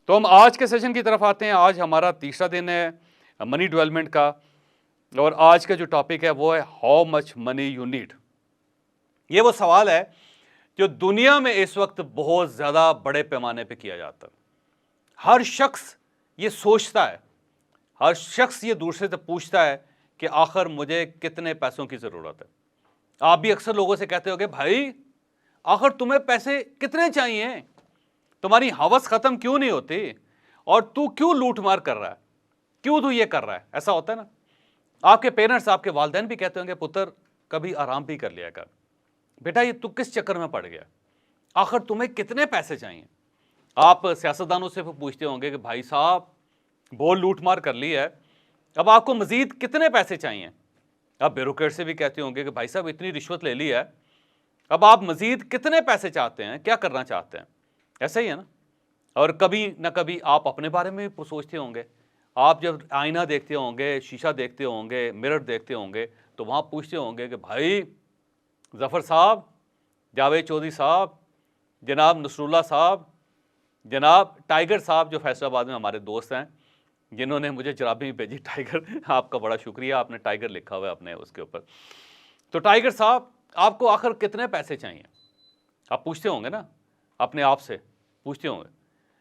تو ہم آج کے سیشن کی طرف آتے ہیں. آج ہمارا تیسرا دن ہے منی ڈیولپمنٹ کا, اور آج کا جو ٹاپک ہے وہ ہے how much money you need. یہ وہ سوال ہے جو دنیا میں اس وقت بہت زیادہ بڑے پیمانے پہ کیا جاتا ہے. ہر شخص یہ سوچتا ہے, ہر شخص یہ دوسرے سے پوچھتا ہے کہ آخر مجھے کتنے پیسوں کی ضرورت ہے. آپ بھی اکثر لوگوں سے کہتے ہو کہ بھائی آخر تمہیں پیسے کتنے چاہیے, تمہاری ہوس ختم کیوں نہیں ہوتی, اور تو کیوں لوٹ مار کر رہا ہے, کیوں تو یہ کر رہا ہے. ایسا ہوتا ہے نا. آپ کے پیرنٹس, آپ کے والدین بھی کہتے ہوں گے پتر کبھی آرام بھی کر لیا کر, بیٹا یہ تو کس چکر میں پڑ گیا, آخر تمہیں کتنے پیسے چاہیے. آپ سیاستدانوں سے پوچھتے ہوں گے کہ بھائی صاحب بہت لوٹ مار کر لی ہے, اب آپ کو مزید کتنے پیسے چاہیے. آپ بیوروکریٹ سے بھی کہتے ہوں گے کہ بھائی صاحب اتنی رشوت لے لی ہے, اب آپ مزید کتنے پیسے چاہتے ہیں, کیا کرنا چاہتے ہیں. ایسا ہی ہے نا. اور کبھی نہ کبھی آپ اپنے بارے میں بھی سوچتے ہوں گے. آپ جب آئینہ دیکھتے ہوں گے, شیشہ دیکھتے ہوں گے, مرر دیکھتے ہوں گے, تو وہاں پوچھتے ہوں گے کہ بھائی ظفر صاحب, جاوید چودھری صاحب, جناب نصر اللہ صاحب, جناب ٹائیگر صاحب جو فیصل آباد میں ہمارے دوست ہیں, جنہوں نے مجھے جرابیں بھیجی ٹائیگر, آپ کا بڑا شکریہ, آپ نے ٹائیگر لکھا ہوا ہے اپنے اس کے اوپر. تو ٹائیگر صاحب آپ کو آخر کتنے پیسے چاہیے, آپ پوچھتے ہوں گے نا, اپنے آپ سے پوچھتے ہوں گے.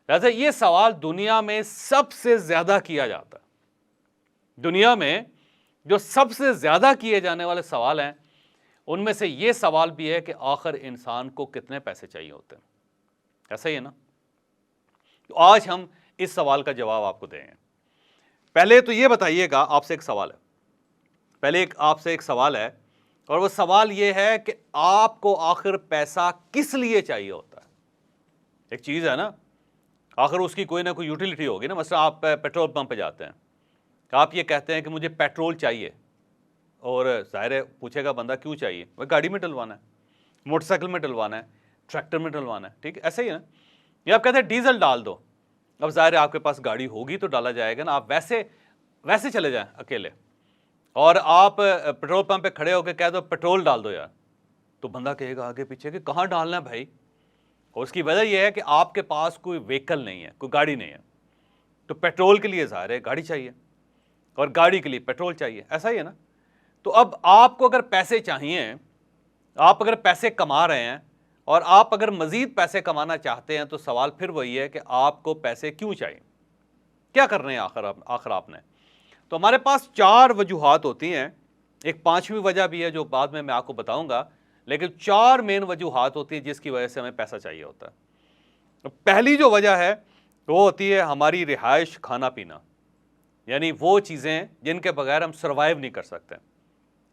لہٰذا یہ سوال دنیا میں سب سے زیادہ کیا جاتا ہے. دنیا میں جو سب سے زیادہ کیے جانے والے سوال ہیں ان میں سے یہ سوال بھی ہے کہ آخر انسان کو کتنے پیسے چاہیے ہوتے ہیں. ایسا ہی ہے نا. تو آج ہم اس سوال کا جواب آپ کو دیں گے. پہلے تو یہ بتائیے گا, آپ سے ایک سوال ہے, پہلے آپ سے ایک سوال ہے, اور وہ سوال یہ ہے کہ آپ کو آخر پیسہ کس لیے چاہیے ہوتا ہے. ایک چیز ہے نا, آخر اس کی کوئی نہ کوئی یوٹیلیٹی ہوگی نا. مثلا آپ پیٹرول پمپ پہ جاتے ہیں, آپ یہ کہتے ہیں کہ مجھے پیٹرول چاہیے, اور ظاہر ہے پوچھے گا بندہ کیوں چاہیے, وہ گاڑی میں ڈلوانا ہے, موٹر سائیکل میں ڈلوانا ہے, ٹریکٹر میں ڈلوانا ہے, ٹھیک ہے, ایسا ہی ہے نا. یا آپ کہتے ہیں ڈیزل ڈال دو, اب ظاہر ہے آپ کے پاس گاڑی ہوگی تو ڈالا جائے گا نا. آپ ویسے چلے جائیں اکیلے, اور آپ پیٹرول پمپ پہ کھڑے ہو کے کہہ دو پیٹرول ڈال دو یار, تو بندہ کہے گا آگے پیچھے کہ کہاں ڈالنا ہے بھائی. اور اس کی وجہ یہ ہے کہ آپ کے پاس کوئی وہیکل نہیں ہے, کوئی گاڑی نہیں ہے. تو پیٹرول کے لیے ظاہر ہے گاڑی چاہیے, اور گاڑی کے لیے پیٹرول چاہیے. ایسا ہی ہے نا. تو اب آپ کو اگر پیسے چاہیے, آپ اگر پیسے کما رہے ہیں, اور آپ اگر مزید پیسے کمانا چاہتے ہیں, تو سوال پھر وہی ہے کہ آپ کو پیسے کیوں چاہیے, کیا کرنے ہیں آخر آپ نے. تو ہمارے پاس 4 وجوہات ہوتی ہیں. ایک 5ویں وجہ بھی ہے جو بعد میں آپ کو بتاؤں گا, لیکن 4 مین وجوہات ہوتی ہیں جس کی وجہ سے ہمیں پیسہ چاہیے ہوتا ہے. پہلی جو وجہ ہے وہ ہوتی ہے ہماری رہائش, کھانا پینا, یعنی وہ چیزیں جن کے بغیر ہم سروائیو نہیں کر سکتے.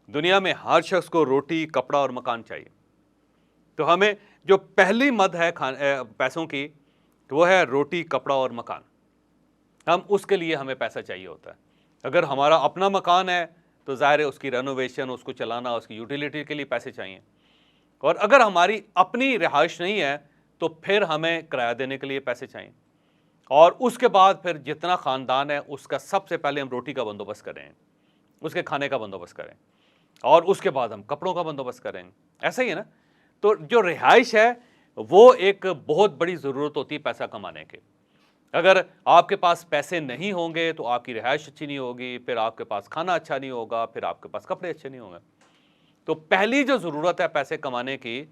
دنیا میں ہر شخص کو روٹی, کپڑا اور مکان چاہیے. تو ہمیں جو پہلی مد ہے پیسوں کی, وہ ہے روٹی, کپڑا اور مکان. اس کے لیے ہمیں پیسہ چاہیے ہوتا ہے. اگر ہمارا اپنا مکان ہے تو ظاہر ہے اس کی رینوویشن, اس کو چلانا, اس کی یوٹیلیٹی کے لیے پیسے چاہیے. اور اگر ہماری اپنی رہائش نہیں ہے تو پھر ہمیں کرایہ دینے کے لیے پیسے چاہیے. اور اس کے بعد پھر جتنا خاندان ہے اس کا سب سے پہلے ہم روٹی کا بندوبست کریں, اس کے کھانے کا بندوبست کریں, اور اس کے بعد ہم کپڑوں کا بندوبست کریں. ایسا ہی ہے نا. تو جو رہائش ہے وہ ایک بہت بڑی ضرورت ہوتی ہے پیسہ کمانے کے. اگر آپ کے پاس پیسے نہیں ہوں گے تو آپ کی رہائش اچھی نہیں ہوگی, پھر آپ کے پاس کھانا اچھا نہیں ہوگا, پھر آپ کے پاس کپڑے اچھے نہیں ہوں گے. تو پہلی جو ضرورت ہے پیسے کمانے کی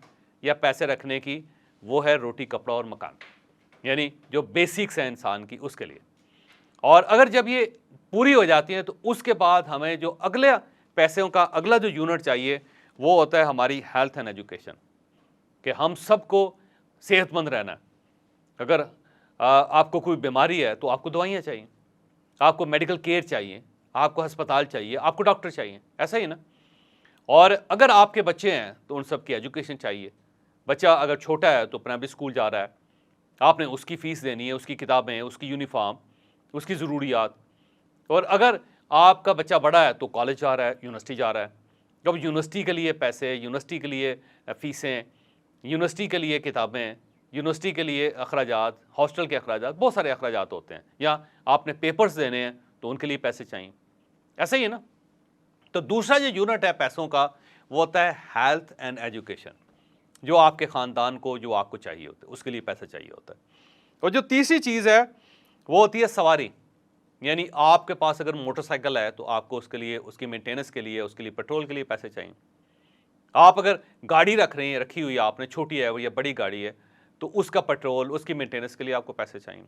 یا پیسے رکھنے کی, وہ ہے روٹی, کپڑا اور مکان, یعنی جو بیسکس ہیں انسان کی, اس کے لیے. اور اگر جب یہ پوری ہو جاتی ہیں تو اس کے بعد ہمیں جو اگلے پیسوں کا اگلا جو یونٹ چاہیے وہ ہوتا ہے ہماری ہیلتھ اینڈ ایجوکیشن, کہ ہم سب کو صحت مند رہنا ہے. اگر آپ کو کوئی بیماری ہے تو آپ کو دوائیاں چاہیے, آپ کو میڈیکل کیئر چاہیے, آپ کو ہسپتال چاہیے, آپ کو ڈاکٹر چاہیے. ایسا ہی نا. اور اگر آپ کے بچے ہیں تو ان سب کی ایجوکیشن چاہیے. بچہ اگر چھوٹا ہے تو پرائمری اسکول جا رہا ہے, آپ نے اس کی فیس دینی ہے, اس کی کتابیں, اس کی یونیفارم, اس کی ضروریات. اور اگر آپ کا بچہ بڑا ہے تو کالج جا رہا ہے, یونیورسٹی جا رہا ہے. اب یونیورسٹی کے لیے پیسے, یونیورسٹی کے لیے فیسیں, یونیورسٹی کے لیے کتابیں, یونیورسٹی کے لیے اخراجات, ہاسٹل کے اخراجات, بہت سارے اخراجات ہوتے ہیں. یا آپ نے پیپرز دینے ہیں تو ان کے لیے پیسے چاہیے. ایسا ہی ہے نا. تو دوسرا جو یونٹ ہے پیسوں کا وہ ہوتا ہے ہیلتھ اینڈ ایجوکیشن, جو آپ کے خاندان کو, جو آپ کو چاہیے ہوتا ہے, اس کے لیے پیسہ چاہیے ہوتا ہے. اور جو تیسری چیز ہے وہ ہوتی ہے سواری. یعنی آپ کے پاس اگر موٹر سائیکل ہے تو آپ کو اس کے لیے, اس کی مینٹیننس کے لیے, اس کے لیے پیٹرول کے لیے پیسے چاہیے. آپ اگر گاڑی رکھی ہوئی ہے آپ نے, چھوٹی ہے یا بڑی گاڑی ہے, تو اس کا پیٹرول, اس کی مینٹیننس کے لیے آپ کو پیسے چاہیے.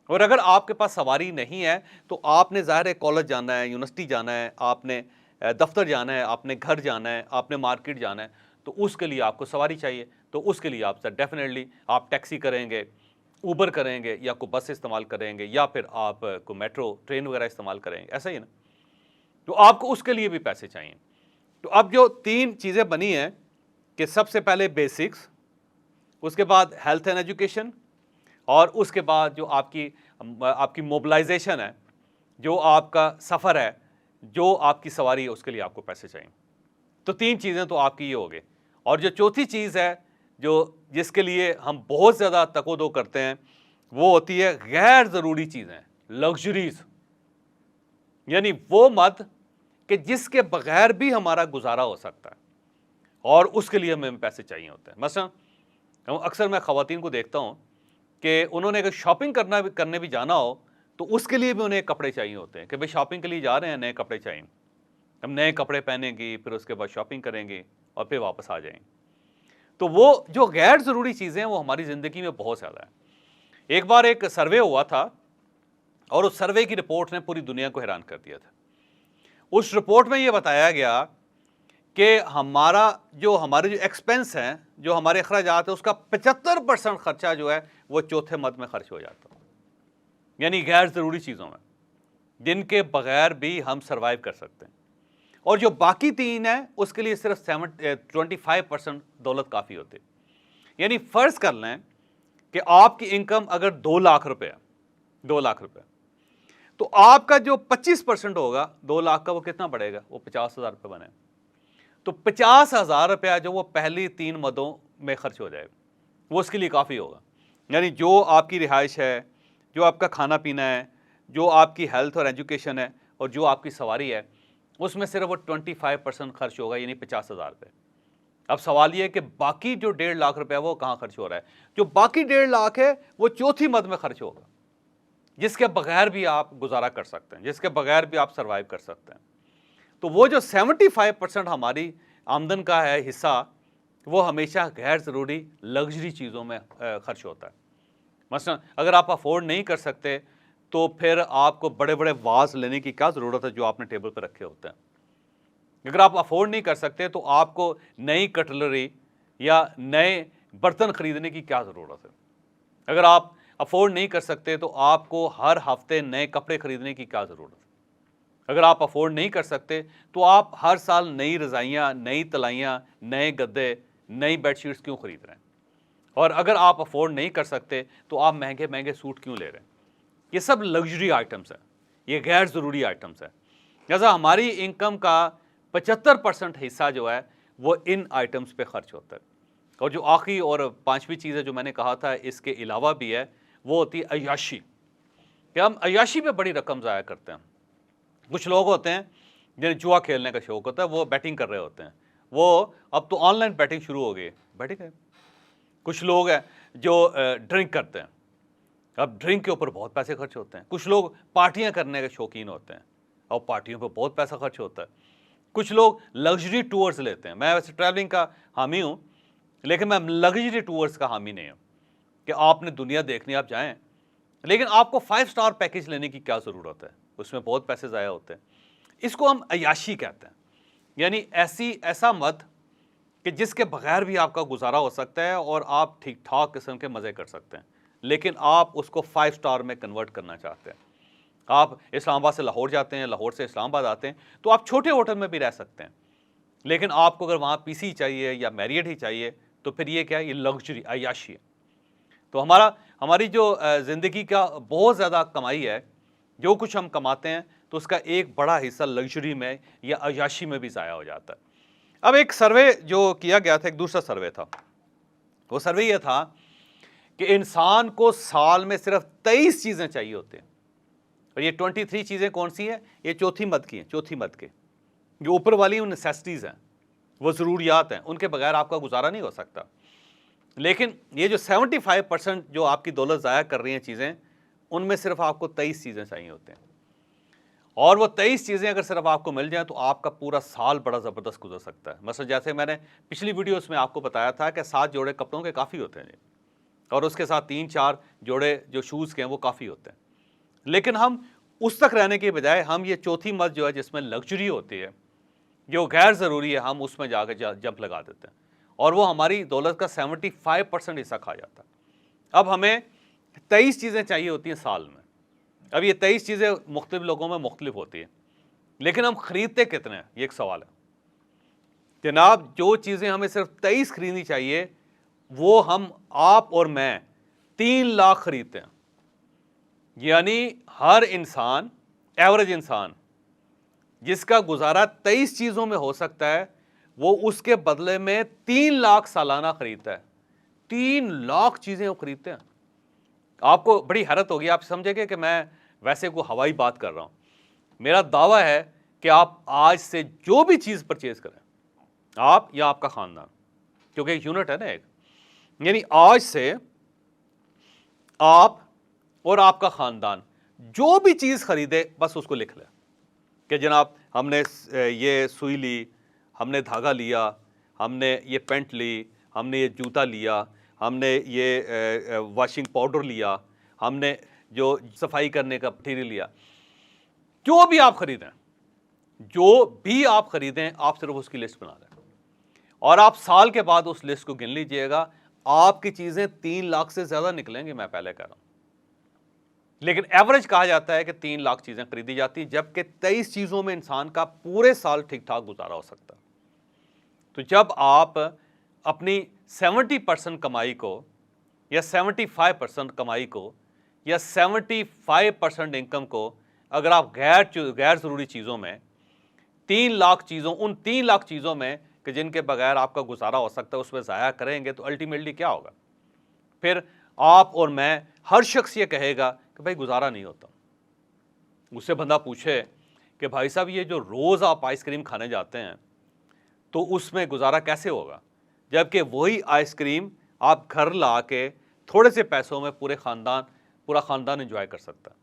اور اگر آپ کے پاس سواری نہیں ہے تو آپ نے ظاہر ہے کالج جانا ہے, یونیورسٹی جانا ہے, آپ نے دفتر جانا ہے, آپ نے گھر جانا ہے, آپ نے مارکیٹ جانا ہے, تو اس کے لیے آپ کو سواری چاہیے. تو اس کے لیے آپ ڈیفینیٹلی آپ ٹیکسی کریں گے, اوبر کریں گے, یا کوئی بس استعمال کریں گے, یا پھر آپ کو میٹرو ٹرین وغیرہ استعمال کریں گے, ایسا ہی ہے نا. تو آپ کو اس کے لیے بھی پیسے چاہیے. تو اب جو 3 چیزیں بنی ہیں کہ سب سے پہلے بیسکس, اس کے بعد ہیلتھ اینڈ ایجوکیشن, اور اس کے بعد جو آپ کی موبلائزیشن ہے, جو آپ کا سفر ہے, جو آپ کی سواری ہے, اس کے لیے آپ کو پیسے چاہیے. تو 3 چیزیں تو آپ کی یہ ہو گئی. اور جو چوتھی چیز ہے جس کے لیے ہم بہت زیادہ تک و دو کرتے ہیں, وہ ہوتی ہے غیر ضروری چیزیں, لگژریز. یعنی وہ مد کہ جس کے بغیر بھی ہمارا گزارا ہو سکتا ہے, اور اس کے لیے ہمیں پیسے چاہیے ہوتے ہیں. مثلا اکثر میں خواتین کو دیکھتا ہوں کہ انہوں نے اگر شاپنگ کرنے بھی جانا ہو تو اس کے لیے بھی انہیں کپڑے چاہیے ہوتے ہیں کہ بھئی شاپنگ کے لیے جا رہے ہیں, نئے کپڑے چاہیے. ہم نئے کپڑے پہنیں گے, پھر اس کے بعد شاپنگ کریں گے, اور پھر واپس آ جائیں گے. تو وہ جو غیر ضروری چیزیں ہیں وہ ہماری زندگی میں بہت زیادہ ہیں. ایک بار ایک سروے ہوا تھا, اور اس سروے کی رپورٹ نے پوری دنیا کو حیران کر دیا تھا. اس رپورٹ میں یہ بتایا گیا کہ ہمارے جو ایکسپینس ہیں, جو ہمارے اخراجات ہیں, اس کا 75% خرچہ جو ہے وہ چوتھے مد میں خرچ ہو جاتا ہے. یعنی غیر ضروری چیزوں میں, جن کے بغیر بھی ہم سروائیو کر سکتے ہیں. اور جو باقی 3 ہیں اس کے لیے صرف 25% دولت کافی ہوتی. یعنی فرض کر لیں کہ آپ کی انکم اگر 2 لاکھ روپے ہے, 2 لاکھ روپے, تو آپ کا جو 25% ہوگا 2 لاکھ کا, وہ کتنا پڑے گا؟ وہ 50,000 روپے بنے. تو 50,000 روپیہ جو وہ پہلی 3 مدوں میں خرچ ہو جائے گا, وہ اس کے لیے کافی ہوگا. یعنی جو آپ کی رہائش ہے, جو آپ کا کھانا پینا ہے, جو آپ کی ہیلتھ اور ایجوکیشن ہے, اور جو آپ کی سواری ہے, اس میں صرف وہ 25% خرچ ہوگا, یعنی 50,000 روپے. اب سوال یہ ہے کہ باقی جو 1.5 لاکھ روپے وہ کہاں خرچ ہو رہا ہے؟ جو باقی 1.5 لاکھ ہے وہ چوتھی مد میں خرچ ہوگا, جس کے بغیر بھی آپ گزارا کر سکتے ہیں, جس کے بغیر بھی آپ سروائیو کر سکتے ہیں. تو وہ جو 75% ہماری آمدن کا ہے حصہ, وہ ہمیشہ غیر ضروری لگژری چیزوں میں خرچ ہوتا ہے. مثلا اگر آپ افورڈ نہیں کر سکتے تو پھر آپ کو بڑے بڑے واز لینے کی کیا ضرورت ہے جو آپ نے ٹیبل پہ رکھے ہوتے ہیں. اگر آپ افورڈ نہیں کر سکتے تو آپ کو نئی کٹلری یا نئے برتن خریدنے کی کیا ضرورت ہے. اگر آپ افورڈ نہیں کر سکتے تو آپ کو ہر ہفتے نئے کپڑے خریدنے کی کیا ضرورت ہے. اگر آپ افورڈ نہیں کر سکتے تو آپ ہر سال نئی رضائیاں, نئی تلائیاں, نئے گدے, نئی بیڈ شیٹس کیوں خرید رہے ہیں. اور اگر آپ افورڈ نہیں کر سکتے تو آپ مہنگے مہنگے سوٹ کیوں لے رہے ہیں. یہ سب لگژری آئٹمس ہیں, یہ غیر ضروری آئٹمس ہیں. لہٰذا ہماری انکم کا 75% حصہ جو ہے وہ ان آئٹمس پہ خرچ ہوتا ہے. اور جو آخری اور 5ویں چیز ہے جو میں نے کہا تھا اس کے علاوہ بھی ہے, وہ ہوتی ہے عیاشی, کہ ہم عیاشی پہ بڑی رقم ضائع کرتے ہیں. کچھ لوگ ہوتے ہیں جنہیں جوا کھیلنے کا شوق ہوتا ہے, وہ بیٹنگ کر رہے ہوتے ہیں, وہ اب تو آن لائن بیٹنگ شروع ہو گئی, بیٹنگ ہے. کچھ لوگ ہیں جو ڈرنک کرتے ہیں, اب ڈرنک کے اوپر بہت پیسے خرچ ہوتے ہیں. کچھ لوگ پارٹیاں کرنے کے شوقین ہوتے ہیں, اور پارٹیوں پہ بہت پیسہ خرچ ہوتا ہے. کچھ لوگ لگژری ٹورز لیتے ہیں. میں ویسے ٹریولنگ کا حامی ہوں, لیکن میں لگژری ٹورز کا حامی نہیں ہوں کہ آپ نے دنیا دیکھنی آپ جائیں, لیکن آپ کو 5 اسٹار پیکج لینے کی کیا ضرورت ہے, اس میں بہت پیسے ضائع ہوتے ہیں. اس کو ہم عیاشی کہتے ہیں. یعنی ایسا مد کہ جس کے بغیر بھی آپ کا گزارا ہو سکتا ہے اور آپ ٹھیک ٹھاک قسم کے مزے کر سکتے ہیں, لیکن آپ اس کو 5 اسٹار میں کنورٹ کرنا چاہتے ہیں. آپ اسلام آباد سے لاہور جاتے ہیں, لاہور سے اسلام آباد آتے ہیں, تو آپ چھوٹے ہوٹل میں بھی رہ سکتے ہیں, لیکن آپ کو اگر وہاں پی سی چاہیے یا میریٹ ہی چاہیے تو پھر یہ کیا ہے, یہ لگژری عیاشی ہے. تو ہماری جو زندگی کا بہت زیادہ کمائی ہے, جو کچھ ہم کماتے ہیں تو اس کا ایک بڑا حصہ لگژری میں یا عیاشی میں بھی ضائع ہو جاتا ہے. اب ایک سروے جو کیا گیا تھا, ایک دوسرا سروے تھا, وہ سروے یہ تھا کہ انسان کو سال میں صرف 23 چیزیں چاہیے ہوتے ہیں, اور یہ 23 چیزیں کون سی ہیں؟ یہ چوتھی مد کی ہیں. چوتھی مد کے جو اوپر والی وہ نیسیسٹیز ہیں, وہ ضروریات ہیں, ان کے بغیر آپ کا گزارا نہیں ہو سکتا. لیکن یہ جو 75% جو آپ کی دولت ضائع کر رہی ہیں چیزیں, ان میں صرف آپ کو 23 چیزیں چاہیے ہوتے ہیں، اور وہ 23 چیزیں اگر صرف آپ کو مل جائیں تو آپ کا پورا سال بڑا زبردست گزر سکتا ہے۔ مثلا جیسے میں نے پچھلی ویڈیوز میں آپ کو بتایا تھا کہ 7 جوڑے کپڑوں کے کافی ہوتے ہیں جی، اور اس کے ساتھ 3-4 جوڑے جو شوز کے ہیں وہ کافی ہوتے ہیں، لیکن ہم اس تک رہنے کے بجائے ہم یہ چوتھی مت جو ہے جس میں لگژری ہوتی ہے، جو غیر ضروری ہے، ہم اس میں جا کے جمپ لگا دیتے ہیں، اور وہ ہماری دولت کا 75% حصہ کھا جاتا ہے۔ اب ہمیں 23 چیزیں چاہیے ہوتی ہیں سال میں۔ اب یہ 23 چیزیں مختلف لوگوں میں مختلف ہوتی ہیں، لیکن ہم خریدتے کتنے ہیں، یہ ایک سوال ہے۔ جناب جو چیزیں ہمیں صرف 23 خریدنی چاہیے وہ ہم آپ اور میں 3 لاکھ خریدتے ہیں، یعنی ہر انسان، ایوریج انسان جس کا گزارا 23 چیزوں میں ہو سکتا ہے، وہ اس کے بدلے میں 3 لاکھ سالانہ خریدتا ہے۔ 3 لاکھ چیزیں وہ خریدتے ہیں۔ آپ کو بڑی حیرت ہوگی، آپ سمجھیں گے کہ میں ویسے کوئی ہوائی بات کر رہا ہوں۔ میرا دعویٰ ہے کہ آپ آج سے جو بھی چیز پرچیز کریں، آپ یا آپ کا خاندان، کیونکہ ایک یونٹ ہے نا ایک، یعنی آج سے آپ اور آپ کا خاندان جو بھی چیز خریدے بس اس کو لکھ لیں کہ جناب ہم نے یہ سوئی لی، ہم نے دھاگا لیا، ہم نے یہ پینٹ لی، ہم نے یہ جوتا لیا، ہم نے یہ واشنگ پاؤڈر لیا، ہم نے جو صفائی کرنے کا مٹیریل لیا۔ جو بھی آپ خریدیں، جو بھی آپ خریدیں، آپ صرف اس کی لسٹ بنا لیں، اور آپ سال کے بعد اس لسٹ کو گن لیجئے گا، آپ کی چیزیں 3 لاکھ سے زیادہ نکلیں گے، میں پہلے کہہ رہا ہوں۔ لیکن ایوریج کہا جاتا ہے کہ 3 لاکھ چیزیں خریدی جاتی، جبکہ 23 چیزوں میں انسان کا پورے سال ٹھیک ٹھاک گزارا ہو سکتا ہے۔ تو جب آپ اپنی 70% کمائی کو، یا 75% کمائی کو، یا 75% انکم کو اگر آپ غیر ضروری چیزوں میں 3 لاکھ چیزوں، ان 3 لاکھ چیزوں میں کہ جن کے بغیر آپ کا گزارا ہو سکتا ہے، اس میں ضائع کریں گے تو الٹیمیٹلی کیا ہوگا؟ پھر آپ اور میں، ہر شخص یہ کہے گا کہ بھائی گزارا نہیں ہوتا۔ اس سے بندہ پوچھے کہ بھائی صاحب یہ جو روز آپ آئس کریم کھانے جاتے ہیں تو اس میں گزارا کیسے ہوگا، جبکہ وہی آئس کریم آپ گھر لا کے تھوڑے سے پیسوں میں پورا خاندان انجوائے کر سکتا ہے۔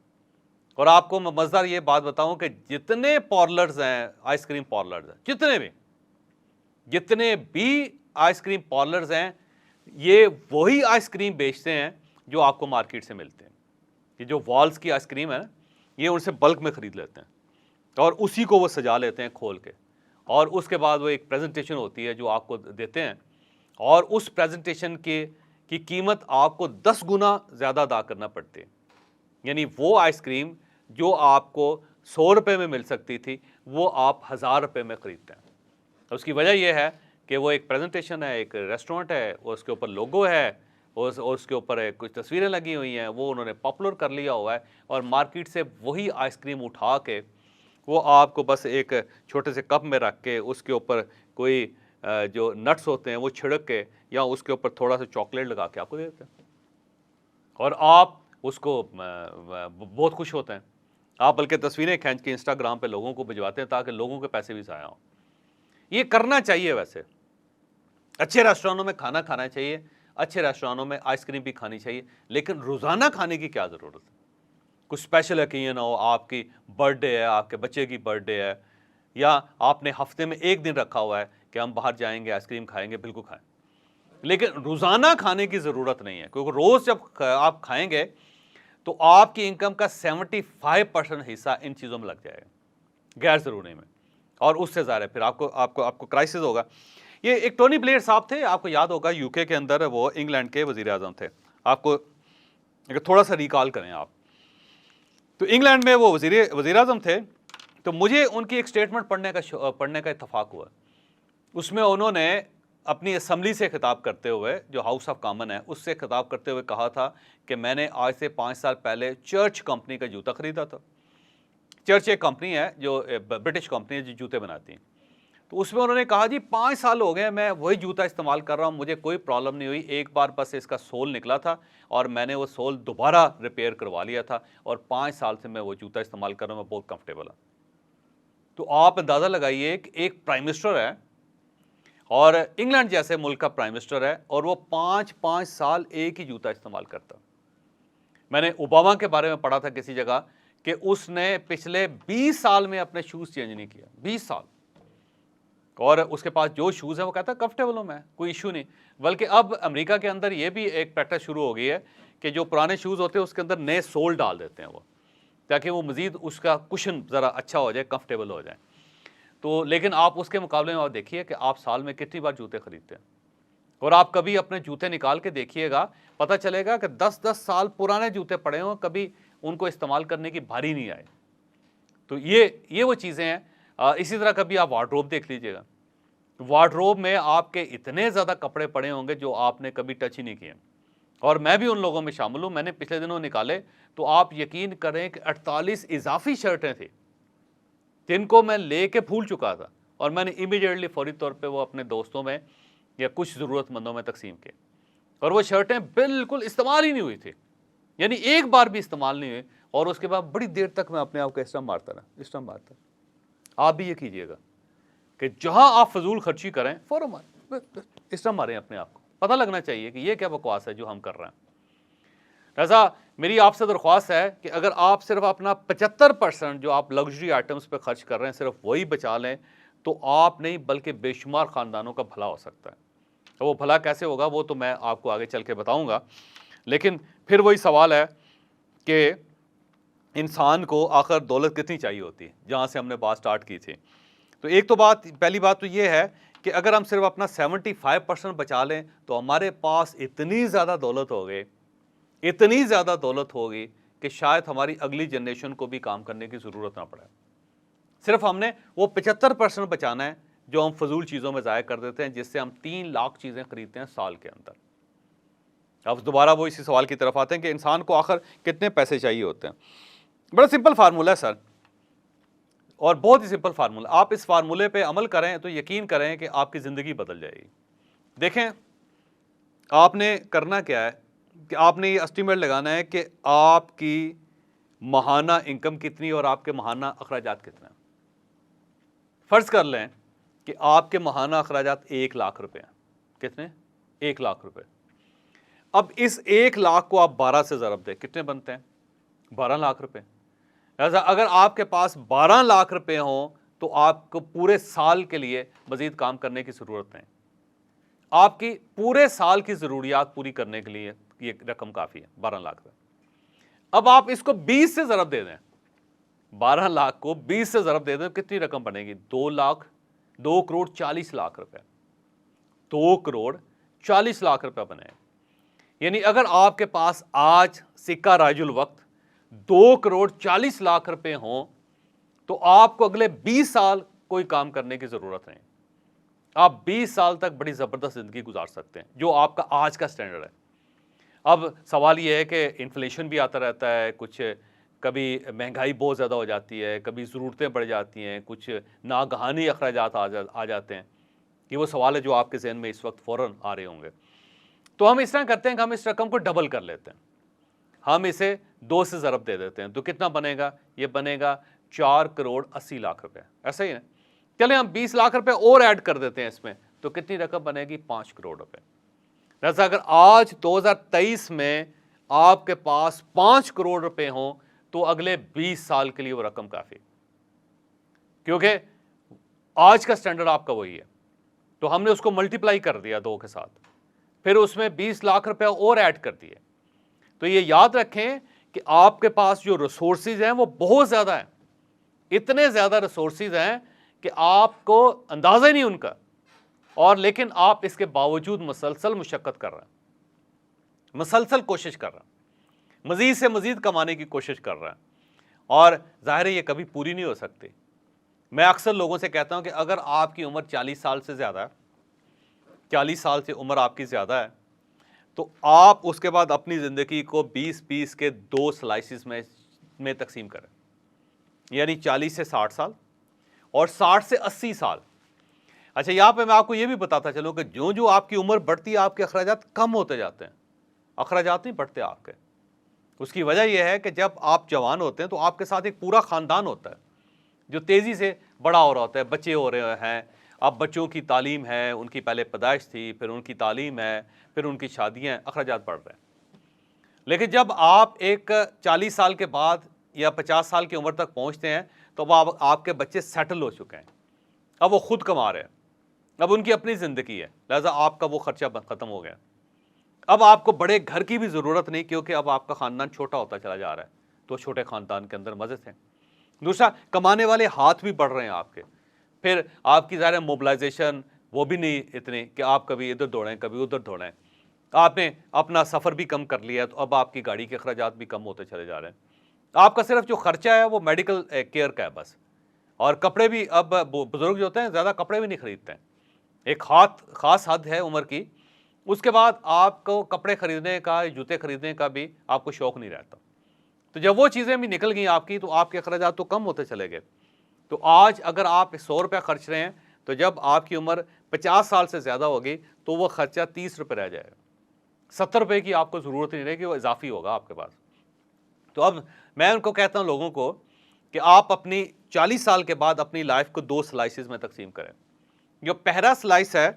اور آپ کو میں مزیدار یہ بات بتاؤں کہ جتنے پارلرز ہیں، آئس کریم پارلرز ہیں، جتنے بھی آئس کریم پارلرز ہیں، یہ وہی آئس کریم بیچتے ہیں جو آپ کو مارکیٹ سے ملتے ہیں۔ یہ جو والز کی آئس کریم ہے نا، یہ ان سے بلک میں خرید لیتے ہیں اور اسی کو وہ سجا لیتے ہیں کھول کے، اور اس کے بعد وہ ایک پریزنٹیشن ہوتی ہے جو آپ کو دیتے ہیں، اور اس پریزنٹیشن کی قیمت آپ کو 10 گنا زیادہ ادا کرنا پڑتی ہے۔ یعنی وہ آئس کریم جو آپ کو 100 روپے میں مل سکتی تھی، وہ آپ 1000 روپے میں خریدتے ہیں۔ اس کی وجہ یہ ہے کہ وہ ایک پریزنٹیشن ہے، ایک ریسٹورنٹ ہے، اس کے اوپر لوگو ہے، اور اس کے اوپر کچھ تصویریں لگی ہوئی ہیں، وہ انہوں نے پاپولر کر لیا ہوا ہے، اور مارکیٹ سے وہی آئس کریم اٹھا کے وہ آپ کو بس ایک چھوٹے سے کپ میں رکھ کے اس کے اوپر کوئی جو نٹس ہوتے ہیں وہ چھڑک کے، یا اس کے اوپر تھوڑا سا چاکلیٹ لگا کے آپ کو دے دیتے ہیں، اور آپ اس کو بہت خوش ہوتے ہیں۔ آپ بلکہ تصویریں کھینچ کے انسٹاگرام پہ لوگوں کو بھجواتے ہیں تاکہ لوگوں کے پیسے بھی ضائع ہوں۔ یہ کرنا چاہیے، ویسے اچھے ریسٹورانوں میں کھانا کھانا چاہیے، اچھے ریسٹورانوں میں آئس کریم بھی کھانی چاہیے، لیکن روزانہ کھانے کی کیا ضرورت ہے؟ کچھ اسپیشل ہے کہ یہ نہ ہو آپ کی برتھ ڈے ہے، آپ کے بچے کی برتھ ڈے ہے، یا آپ نے ہفتے میں ایک دن رکھا ہوا ہے کہ ہم باہر جائیں گے آئس کریم کھائیں گے، بالکل کھائیں، لیکن روزانہ کھانے کی ضرورت نہیں ہے، کیونکہ روز جب آپ کھائیں گے تو آپ کی انکم کا 75% حصہ ان چیزوں میں لگ جائے گا، غیر ضروری میں، اور اس سے ظاہر ہے پھر آپ کو کرائسس ہوگا۔ یہ ایک ٹونی بلیئر صاحب تھے، آپ کو یاد ہوگا، یو کے اندر وہ انگلینڈ کے وزیر اعظم تھے، آپ کو اگر تھوڑا سا ریکال کریں آپ، تو انگلینڈ میں وہ وزیر اعظم تھے، تو مجھے ان کی ایک سٹیٹمنٹ پڑھنے کا اتفاق ہوا۔ اس میں انہوں نے اپنی اسمبلی سے خطاب کرتے ہوئے، جو ہاؤس آف کامن ہے، اس سے خطاب کرتے ہوئے کہا تھا کہ میں نے آج سے 5 سال پہلے چرچ کمپنی کا جوتا خریدا تھا۔ چرچ ایک کمپنی ہے جو برٹش کمپنی ہے جو جوتے بناتی ہیں، تو اس میں انہوں نے کہا جی 5 سال ہو گئے میں وہی جوتا استعمال کر رہا ہوں، مجھے کوئی پرابلم نہیں ہوئی، ایک بار بس اس کا سول نکلا تھا اور میں نے وہ سول دوبارہ ریپیئر کروا لیا تھا، اور 5 سال سے میں وہ جوتا استعمال کر رہا ہوں، میں بہت کمفرٹیبل ہوں۔ تو آپ اندازہ لگائیے کہ ایک پرائم منسٹر ہے، اور انگلینڈ جیسے ملک کا پرائم منسٹر ہے، اور وہ 5 سال ایک ہی جوتا استعمال کرتا۔ میں نے اوباما کے بارے میں پڑھا تھا کسی جگہ کہ اس نے پچھلے 20 سال میں اپنے شوز چینج نہیں کیا، 20 سال، اور اس کے پاس جو شوز ہیں وہ کہتا ہے کمفرٹیبل ہوں میں، کوئی ایشو نہیں. بلکہ اب امریکہ کے اندر یہ بھی ایک پریکٹس شروع ہو گئی ہے کہ جو پرانے شوز ہوتے ہیں اس کے اندر نئے سول ڈال دیتے ہیں وہ، تاکہ وہ مزید اس کا کشن ذرا اچھا ہو جائے، کمفرٹیبل ہو جائے. تو لیکن آپ اس کے مقابلے میں آپ دیکھیے کہ آپ سال میں کتنی بار جوتے خریدتے ہیں، اور آپ کبھی اپنے جوتے نکال کے دیکھیے گا، پتہ چلے گا کہ 10 سال پرانے جوتے پڑے ہوں، کبھی ان کو استعمال کرنے کی بھاری نہیں آئے. تو یہ وہ چیزیں ہیں. اسی طرح کبھی آپ وارڈروب دیکھ لیجئے گا، وارڈروب میں آپ کے اتنے زیادہ کپڑے پڑے ہوں گے جو آپ نے کبھی ٹچ ہی نہیں کیے، اور میں بھی ان لوگوں میں شامل ہوں. میں نے پچھلے دنوں نکالے تو آپ یقین کریں کہ 48 اضافی شرٹیں تھیں جن کو میں لے کے بھول چکا تھا، اور میں نے امیڈیٹلی فوری طور پہ وہ اپنے دوستوں میں یا کچھ ضرورت مندوں میں تقسیم کیے، اور وہ شرٹیں بالکل استعمال ہی نہیں ہوئی تھی، یعنی ایک بار بھی استعمال نہیں ہوئی، اور اس کے بعد بڑی دیر تک میں اپنے آپ کو اس طرح مارتا رہا. آپ بھی یہ کیجئے گا کہ جہاں آپ فضول خرچی کریں فوراً اس طرح ماریں اپنے آپ کو. پتہ لگنا چاہیے کہ یہ کیا بکواس ہے جو ہم کر رہے ہیں. لہٰذا میری آپ سے درخواست ہے کہ اگر آپ صرف اپنا 75% جو آپ لگژری آئٹمس پہ خرچ کر رہے ہیں صرف وہی بچا لیں تو آپ نہیں بلکہ بے شمار خاندانوں کا بھلا ہو سکتا ہے. وہ بھلا کیسے ہوگا وہ تو میں آپ کو آگے چل کے بتاؤں گا، لیکن پھر وہی سوال ہے کہ انسان کو آخر دولت کتنی چاہیے ہوتی ہے، جہاں سے ہم نے بات سٹارٹ کی تھی. تو ایک تو پہلی بات تو یہ ہے کہ اگر ہم صرف اپنا 75% بچا لیں تو ہمارے پاس اتنی زیادہ دولت ہوگی کہ شاید ہماری اگلی جنریشن کو بھی کام کرنے کی ضرورت نہ پڑے. صرف ہم نے وہ 75% بچانا ہے جو ہم فضول چیزوں میں ضائع کر دیتے ہیں، جس سے ہم 3 لاکھ چیزیں خریدتے ہیں سال کے اندر. اب دوبارہ وہ اسی سوال کی طرف آتے ہیں کہ انسان کو آخر کتنے پیسے چاہیے ہوتے ہیں. بڑا سمپل فارمولہ ہے سر، اور بہت ہی سمپل فارمولہ. آپ اس فارمولے پہ عمل کریں تو یقین کریں کہ آپ کی زندگی بدل جائے گی. دیکھیں آپ نے کرنا کیا ہے کہ آپ نے یہ اسٹیمیٹ لگانا ہے کہ آپ کی ماہانہ انکم کتنی اور آپ کے ماہانہ اخراجات کتنے ہیں. فرض کر لیں کہ آپ کے ماہانہ اخراجات 1 لاکھ روپے ہیں. کتنے؟ 1 لاکھ روپے. اب اس 1 لاکھ کو آپ 12 سے ضرب دیں، کتنے بنتے ہیں؟ 12 لاکھ روپے. لہٰذا اگر آپ کے پاس 12 لاکھ روپے ہوں تو آپ کو پورے سال کے لیے مزید کام کرنے کی ضرورت نہیں. آپ کی پورے سال کی ضروریات پوری کرنے کے لیے یہ رقم کافی ہے، 12 لاکھ روپے. اب آپ اس کو 20 سے ضرب دے دیں، 12 لاکھ کو 20 سے ضرب دے دیں، کتنی رقم بنے گی؟ 2 کروڑ 40 لاکھ روپے. 2 کروڑ 40 لاکھ روپے بنے. یعنی اگر آپ کے پاس آج سکہ راج الوقت 2 کروڑ 40 لاکھ روپے ہوں تو آپ کو اگلے 20 سال کوئی کام کرنے کی ضرورت نہیں. آپ 20 سال تک بڑی زبردست زندگی گزار سکتے ہیں جو آپ کا آج کا سٹینڈرڈ ہے. اب سوال یہ ہے کہ انفلیشن بھی آتا رہتا ہے، کچھ کبھی مہنگائی بہت زیادہ ہو جاتی ہے، کبھی ضرورتیں بڑھ جاتی ہیں، کچھ ناگہانی اخراجات آ جاتے ہیں. یہ وہ سوال ہے جو آپ کے ذہن میں اس وقت فوراً آ رہے ہوں گے. تو ہم اس طرح کرتے ہیں کہ ہم اس رقم کو ڈبل کر لیتے ہیں، ہم اسے 2 سے ضرب دے دیتے ہیں. تو کتنا بنے گا؟ یہ بنے گا 4 کروڑ 80 لاکھ روپے. ایسا ہی ہے. چلیں ہم 20 لاکھ روپے اور ایڈ کر دیتے ہیں اس میں، تو کتنی رقم بنے گی؟ 5 کروڑ روپے. لہٰذا اگر آج 2023 میں آپ کے پاس 5 کروڑ روپے ہوں تو اگلے 20 سال کے لیے وہ رقم کافی، کیونکہ آج کا سٹینڈرڈ آپ کا وہی ہے. تو ہم نے اس کو ملٹیپلائی کر دیا 2 کے ساتھ، پھر اس میں 20 لاکھ روپے اور ایڈ کر دیے. تو یہ یاد رکھیں کہ آپ کے پاس جو ریسورسز ہیں وہ بہت زیادہ ہیں. اتنے زیادہ ریسورسز ہیں کہ آپ کو اندازہ ہی نہیں ان کا، اور لیکن آپ اس کے باوجود مسلسل مشقت کر رہے ہیں، مسلسل کوشش کر رہے ہیں، مزید سے مزید کمانے کی کوشش کر رہے ہیں، اور ظاہر ہے یہ کبھی پوری نہیں ہو سکتی. میں اکثر لوگوں سے کہتا ہوں کہ اگر آپ کی عمر 40 سال سے زیادہ ہے، 40 سال سے عمر آپ کی زیادہ ہے، تو آپ اس کے بعد اپنی زندگی کو 20 کے 2 سلائسز میں تقسیم کریں. یعنی 40 سے 60 سال اور 60 سے 80 سال. اچھا یہاں پہ میں آپ کو یہ بھی بتاتا چلوں کہ جو آپ کی عمر بڑھتی ہے آپ کے اخراجات کم ہوتے جاتے ہیں. اخراجات نہیں بڑھتے آپ کے. اس کی وجہ یہ ہے کہ جب آپ جوان ہوتے ہیں تو آپ کے ساتھ ایک پورا خاندان ہوتا ہے جو تیزی سے بڑا ہو رہا ہوتا ہے، بچے ہو رہے ہیں. اب بچوں کی تعلیم ہے، ان کی پہلے پیدائش تھی، پھر ان کی تعلیم ہے، پھر ان کی شادیاں، اخراجات بڑھ رہے ہیں. لیکن جب آپ ایک 40 سال کے بعد یا 50 سال کی عمر تک پہنچتے ہیں تو اب آپ کے بچے سیٹل ہو چکے ہیں، اب وہ خود کما رہے ہیں، اب ان کی اپنی زندگی ہے، لہٰذا آپ کا وہ خرچہ ختم ہو گیا۔ اب آپ کو بڑے گھر کی بھی ضرورت نہیں، کیونکہ اب آپ کا خاندان چھوٹا ہوتا چلا جا رہا ہے، تو چھوٹے خاندان کے اندر مزے تھے۔ دوسرا، کمانے والے ہاتھ بھی بڑھ رہے ہیں آپ کے، پھر آپ کی ظاہر موبلائزیشن وہ بھی نہیں اتنی کہ آپ کبھی ادھر دوڑیں کبھی ادھر دوڑیں، آپ نے اپنا سفر بھی کم کر لیا، تو اب آپ کی گاڑی کے اخراجات بھی کم ہوتے چلے جا رہے ہیں۔ آپ کا صرف جو خرچہ ہے وہ میڈیکل کیئر کا ہے بس، اور کپڑے بھی اب بزرگ جو ہوتے ہیں زیادہ کپڑے بھی نہیں خریدتے ہیں، ایک خاص حد ہے عمر کی، اس کے بعد آپ کو کپڑے خریدنے کا جوتے خریدنے کا بھی آپ کو شوق نہیں رہتا۔ تو جب وہ چیزیں بھی نکل گئیں آپ کی تو آپ کے اخراجات تو کم ہوتے چلے گئے۔ تو آج اگر آپ 100 روپے خرچ رہے ہیں تو جب آپ کی عمر 50 سال سے زیادہ ہوگی تو وہ خرچہ 30 روپے رہ جائے گا، 70 روپے کی آپ کو ضرورت نہیں رہے گی، وہ اضافی ہوگا آپ کے پاس۔ تو اب میں ان کو کہتا ہوں لوگوں کو کہ آپ اپنی 40 سال کے بعد اپنی لائف کو 2 سلائسز میں تقسیم کریں۔ جو پہلا سلائس ہے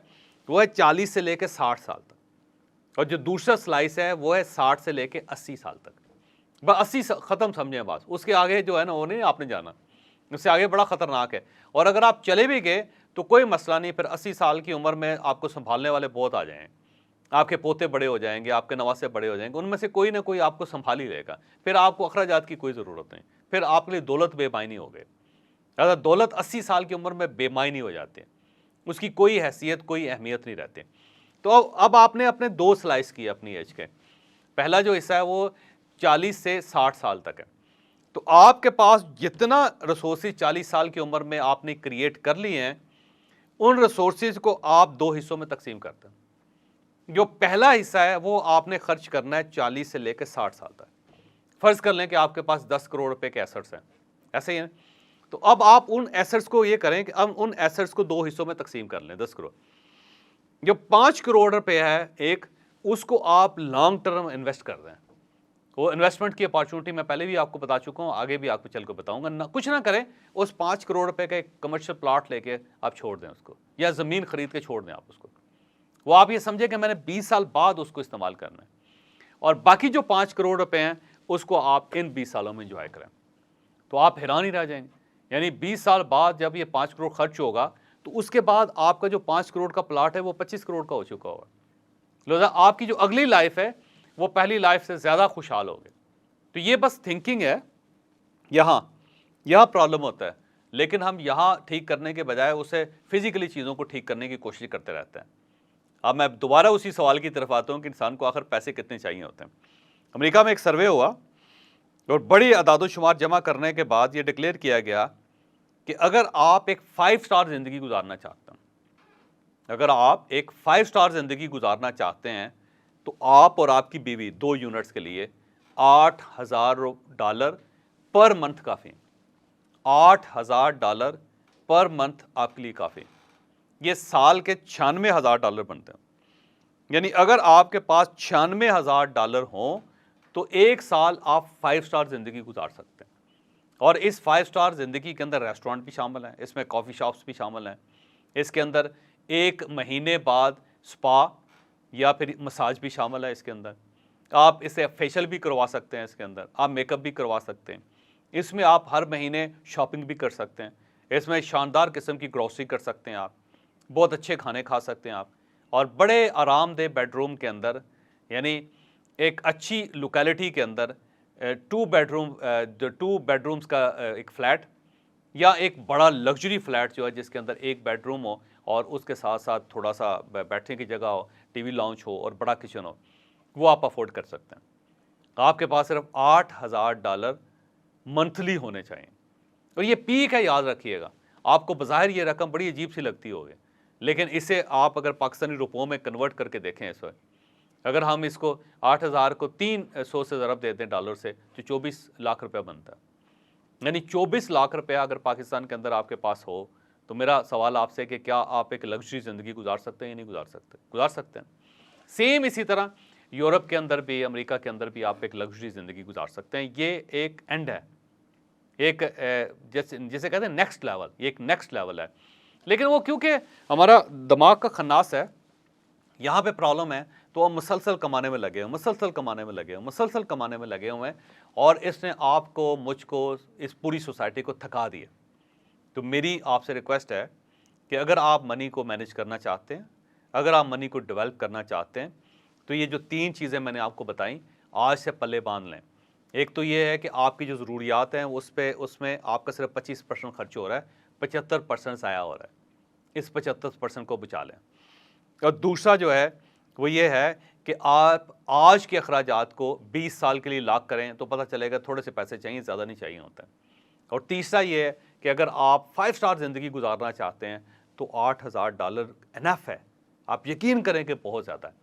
وہ ہے 40 سے لے کے 60 سال تک، اور جو دوسرا سلائس ہے وہ ہے 60 سے لے کے 80 سال تک۔ بس 80 ختم سمجھیں، بات اس کے آگے جو ہے نا وہ نہیں آپ نے جانا، اس سے آگے بڑا خطرناک ہے۔ اور اگر آپ چلے بھی گئے تو کوئی مسئلہ نہیں، پھر 80 سال کی عمر میں آپ کو سنبھالنے والے بہت آ جائیں، آپ کے پوتے بڑے ہو جائیں گے، آپ کے نواسے بڑے ہو جائیں گے، ان میں سے کوئی نہ کوئی آپ کو سنبھال ہی لے گا، پھر آپ کو اخراجات کی کوئی ضرورت نہیں، پھر آپ کے لیے دولت بے معنی ہو گئے۔ اگر دولت 80 سال کی عمر میں بے معنی ہو جاتی ہے، اس کی کوئی حیثیت کوئی اہمیت نہیں رہتی۔ تو اب آپ نے اپنے 2 سلائس کیے اپنی ایج کے، پہلا جو حصہ ہے وہ 40 سے 60 سال تک ہے، تو آپ کے پاس جتنا ریسورسز 40 سال کی عمر میں آپ نے کریٹ کر لیے ہیں، ان ریسورسز کو آپ 2 حصوں میں تقسیم کرتے ہیں۔ جو پہلا حصہ ہے وہ آپ نے خرچ کرنا ہے 40 سے لے کے 60 سال تک۔ فرض کر لیں کہ آپ کے پاس 10 کروڑ روپے کے ایسٹس ہیں، ایسے ہی ہیں، تو اب آپ ان ایسٹس کو یہ کریں کہ اب ان ایسٹس کو 2 حصوں میں تقسیم کر لیں 10 کروڑ۔ جو 5 کروڑ روپے ہے ایک، اس کو آپ لانگ ٹرم انویسٹ کر دیں۔ وہ انویسٹمنٹ کی اپارچونٹی میں پہلے بھی آپ کو بتا چکا ہوں، آگے بھی آپ کو چل کے بتاؤں گا۔ کچھ نہ کریں، اس 5 کروڑ روپے کا ایک کمرشل پلاٹ لے کے آپ چھوڑ دیں اس کو، یا زمین خرید کے چھوڑ دیں آپ اس کو۔ وہ آپ یہ سمجھیں کہ میں نے 20 سال بعد اس کو استعمال کرنا ہے، اور باقی جو 5 کروڑ روپے ہیں اس کو آپ ان 20 سالوں میں انجوائے کریں۔ تو آپ حیران ہی رہ جائیں گے، یعنی 20 سال بعد جب یہ 5 کروڑ خرچ ہوگا تو اس کے بعد آپ کا جو 5 کروڑ کا پلاٹ ہے وہ 25 کروڑ کا ہو چکا ہوگا۔ لہٰذا آپ کی جو اگلی لائف ہے وہ پہلی لائف سے زیادہ خوشحال ہوگی۔ تو یہ بس تھنکنگ ہے، یہاں پرابلم ہوتا ہے، لیکن ہم یہاں ٹھیک کرنے کے بجائے اسے فزیکلی چیزوں کو ٹھیک کرنے کی کوشش کرتے رہتے ہیں۔ اب میں دوبارہ اسی سوال کی طرف آتا ہوں کہ انسان کو آخر پیسے کتنے چاہیے ہوتے ہیں۔ امریکہ میں ایک سروے ہوا اور بڑی اعداد و شمار جمع کرنے کے بعد یہ ڈکلیئر کیا گیا کہ اگر آپ ایک 5 اسٹار زندگی گزارنا چاہتے ہیں، اگر آپ ایک 5 اسٹار زندگی گزارنا چاہتے ہیں تو آپ اور آپ کی بیوی 2 یونٹس کے لیے $8,000 پر منتھ کافی، $8,000 پر منتھ آپ کے لیے کافی، یہ سال کے $96,000 بنتے ہیں۔ یعنی اگر آپ کے پاس $96,000 ہوں تو ایک سال آپ 5 اسٹار زندگی گزار سکتے ہیں، اور اس 5 اسٹار زندگی کے اندر ریسٹورنٹ بھی شامل ہیں، اس میں کافی شاپس بھی شامل ہیں، اس کے اندر 1 مہینے بعد سپا یا پھر مساج بھی شامل ہے، اس کے اندر آپ اسے فیشل بھی کروا سکتے ہیں، اس کے اندر آپ میک اپ بھی کروا سکتے ہیں، اس میں آپ ہر مہینے شاپنگ بھی کر سکتے ہیں، اس میں شاندار قسم کی گروسری کر سکتے ہیں، آپ بہت اچھے کھانے کھا سکتے ہیں آپ، اور بڑے آرام دہ بیڈ روم کے اندر، یعنی ایک اچھی لوکیلٹی کے اندر 2 بیڈ رومز کا ایک فلیٹ، یا ایک بڑا لگژری فلیٹ جو ہے جس کے اندر 1 بیڈ روم ہو اور اس کے ساتھ ساتھ تھوڑا سا بیٹھنے کی جگہ ہو، ٹی وی لاؤنج ہو اور بڑا کچن ہو، وہ آپ افورڈ کر سکتے ہیں۔ آپ کے پاس صرف $8,000 منتھلی ہونے چاہیے، اور یہ پیک ہے، یاد رکھیے گا۔ آپ کو بظاہر یہ رقم بڑی عجیب سی لگتی ہوگی، لیکن اسے آپ اگر پاکستانی روپوں میں کنورٹ کر کے دیکھیں، اس وقت اگر ہم اس کو 8,000 کو 300 سے ضرب دیتے ہیں ڈالر سے تو 24 لاکھ روپے بنتا ہے۔ یعنی 24 لاکھ روپے اگر پاکستان کے اندر آپ کے پاس ہو تو میرا سوال آپ سے کہ کیا آپ ایک لگژری زندگی گزار سکتے ہیں یا نہیں گزار سکتے؟ گزار سکتے ہیں۔ سیم اسی طرح یورپ کے اندر بھی، امریکہ کے اندر بھی آپ ایک لگژری زندگی گزار سکتے ہیں۔ یہ ایک اینڈ ہے، ایک جیسے کہتے ہیں نیکسٹ لیول، یہ ایک نیکسٹ لیول ہے، لیکن وہ کیونکہ ہمارا دماغ کا خناس ہے، یہاں پہ پرابلم ہے تو ہم مسلسل کمانے میں لگے ہوئے مسلسل کمانے میں لگے ہوئے مسلسل کمانے میں لگے ہوئے ہیں، اور اس نے آپ کو، مجھ کو، اس پوری سوسائٹی کو تھکا دیا۔ تو میری آپ سے ریکویسٹ ہے کہ اگر آپ منی کو مینیج کرنا چاہتے ہیں، اگر آپ منی کو ڈیولپ کرنا چاہتے ہیں، تو یہ جو 3 چیزیں میں نے آپ کو بتائیں آج سے پلے باندھ لیں۔ ایک تو یہ ہے کہ آپ کی جو ضروریات ہیں اس میں آپ کا صرف 25% خرچ ہو رہا ہے، 75% ضائع ہو رہا ہے، اس 75% کو بچا لیں۔ اور دوسرا جو ہے وہ یہ ہے کہ آپ آج کے اخراجات کو 20 سال کے لیے لاک کریں تو پتہ چلے گا تھوڑے سے پیسے چاہیے، زیادہ نہیں چاہیے ہوتا ہے۔ اور تیسرا یہ ہے کہ اگر آپ 5 سٹار زندگی گزارنا چاہتے ہیں تو $8,000 انف ہے۔ آپ یقین کریں کہ بہت زیادہ ہے،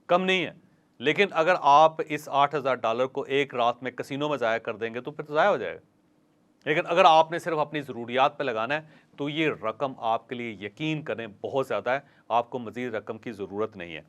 کم نہیں ہے، لیکن اگر آپ اس $8,000 کو ایک رات میں کسینو میں ضائع کر دیں گے تو پھر تو ضائع ہو جائے گا۔ لیکن اگر آپ نے صرف اپنی ضروریات پہ لگانا ہے تو یہ رقم آپ کے لیے یقین کریں بہت زیادہ ہے، آپ کو مزید رقم کی ضرورت نہیں ہے۔